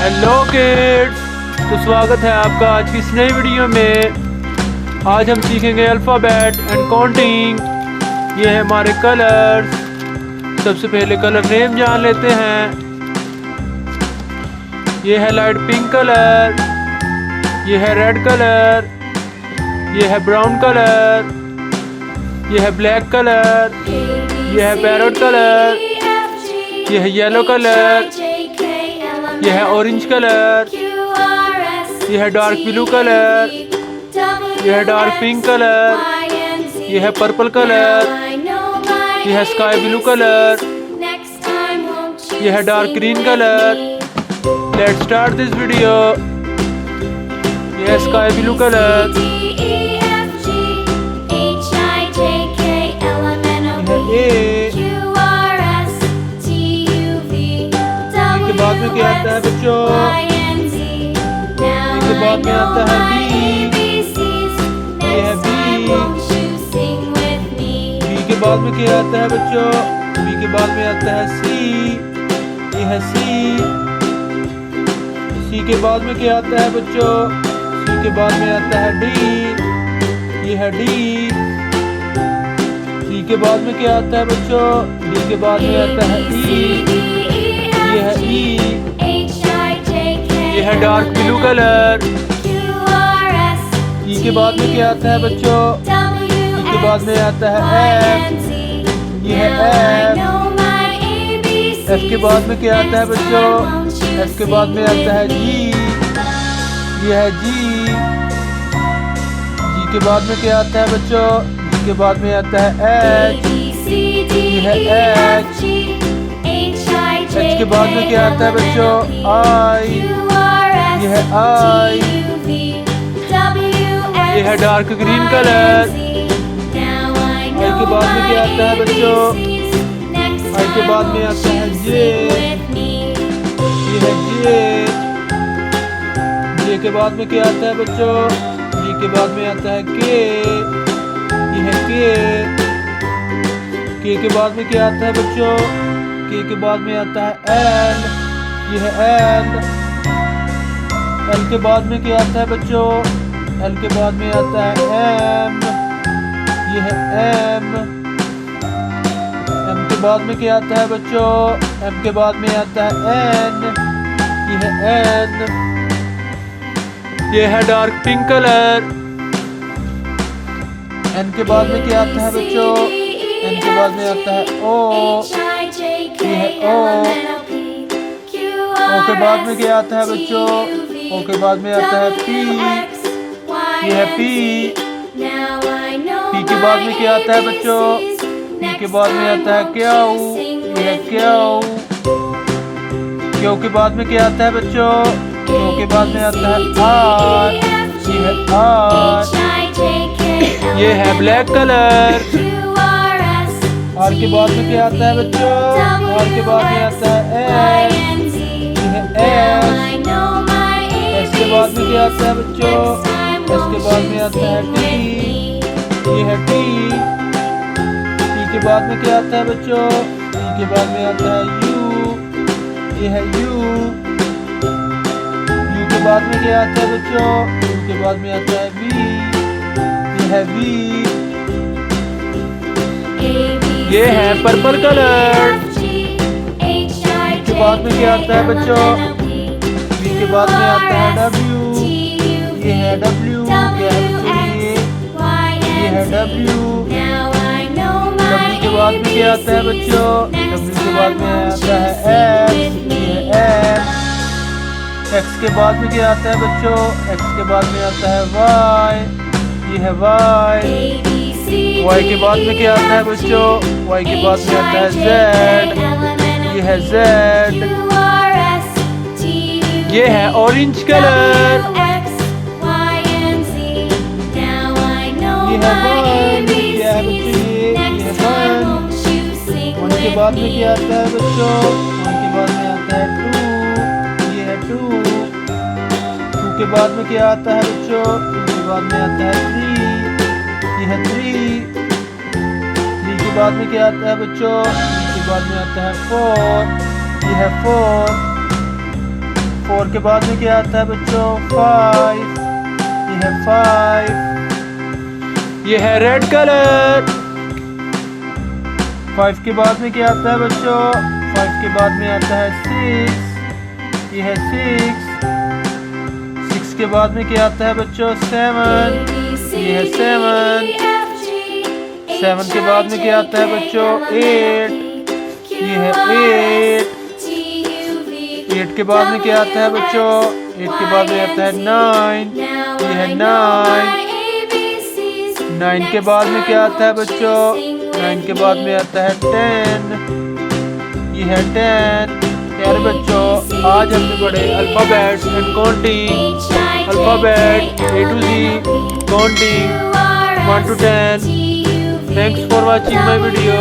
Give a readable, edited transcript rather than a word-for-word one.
Hello kids, तो स्वागत है आपका आज की इस नई वीडियो में। आज हम सीखेंगे अल्फ़ाबेट एंड काउंटिंग। ये है हमारे कलर्स। सबसे पहले कलर नेम जान लेते हैं। ये है लाइट पिंक कलर, ये है रेड कलर, ये है ब्राउन कलर, ये है ब्लैक कलर, ये है पैरोट कलर, ये है येलो कलर, ये है ऑरेंज कलर, ये है डार्क ब्लू कलर, ये है डार्क पिंक कलर, ये है पर्पल कलर, ये है स्काई ब्लू कलर, ये है dark green colour. Let's start this video. ये है स्काई ब्लू कलर, बाद में क्या आता है बच्चों? इसके बाद में आता है बी। ये है बी। बी के बाद में क्या आता है बच्चों? बी के बाद में आता है सी। ये है सी। सी के बाद में क्या आता है बच्चों? सी के बाद में आता है डी। ये है डी। डी के बाद में क्या आता है बच्चों? डी के बाद में आता है ई। ये है ई। ये है डार्क ब्लू कलर। ई के बाद में क्या आता है बच्चों? ई के बाद में आता है एफ। ये है एफ। एफ के बाद में क्या आता है बच्चों? एफ के बाद में आता है जी। ये है जी। जी के बाद में क्या आता है बच्चों? जी के बाद में आता है एच। ये है एच। एच के बाद में क्या आता है बच्चों? आई। ये है आई। ये है डार्क ग्रीन कलर। आई के बाद में क्या आता है बच्चों? आई के बाद में आता है जे। ये है जे। जे के बाद में क्या आता है बच्चों? जे के बाद में आता है के। ये है के के बाद में क्या आता है बच्चों? के के बाद में आता है एल। ये है एल। एल के बाद में क्या आता है बच्चों? एल के बाद में आता है एम। ये है एम। एम के बाद में क्या आता है बच्चों? एम के बाद में आता है एन। ये है एन। ये है डार्क पिंक कलर। एन के बाद में क्या आता है बच्चों? एन के बाद में आता है ओ। ये है ओ। ओ के बाद में क्या आता है बच्चों? ओ के बाद में आता है पी। ये है पी। पी के बाद में क्या आता है बच्चों? पी के बाद में आता है क्यू। ये है क्यू। क्यू के बाद में क्या आता है बच्चों? क्यू के बाद में आता है आर। ये है आर। ये है ब्लैक कलर। आर के बाद में क्या आता है बच्चों? आर के बाद में आता है एस। ये है एस। एस के बाद में क्या आता है बच्चों? एस के बाद में आता है टी। ये है टी। टी के बाद में क्या आता है बच्चों? टी के बाद में आता है यू। ये है यू। यू के बाद में क्या आता है बच्चों? यू के बाद में आता है वी। ये है वी। ये है पर्पल कलर। के बाद में क्या आता है बच्चों? बी के बाद में आता है डब्ल्यू। ये है डब्ल्यू। ये है डब्ल्यू। डब्ल्यू के बाद में क्या आता है बच्चों? डब्ल्यू के बाद में आता है एक्स। ये है एक्स। एक्स के बाद में क्या आता है बच्चों? एक्स के बाद में आता है वाई। ये है वाई। वाई के बाद में क्या आता है बच्चों? वाई के बाद में आता है जेड। ये है जेड। ये है ऑरेंज कलर। ये है वन। ये है वन। वन के बाद में क्या आता है बच्चों? वन के बाद में आता है टू। ये है टू। टू के बाद में क्या आता है बच्चों? टू के बाद में आता है थ्री। ये है थ्री। थ्री के बाद में क्या आता है बच्चों? थ्री के बाद में आता है फोर। ये है फोर। 4 के बाद में क्या आता है बच्चों? 5। ये है 5। ये है रेड कलर। 5 के बाद में क्या आता है बच्चों? 5 के बाद में आता है 6। ये है 6। 6 के बाद में क्या आता है बच्चों? 7। ये है 7। 7 के बाद में क्या आता है बच्चों? 8। ये है 8। 8 के बाद में क्या आता है बच्चों? 8 के बाद में आता है 9। ये है 9। 9 के बाद में क्या आता है बच्चों? 9 के बाद में आता है 10। ये है 10। प्यारे बच्चों, आज हमने पढ़े alphabets and counting. Alphabet A to Z, counting 1 to 10. Thanks for watching my video.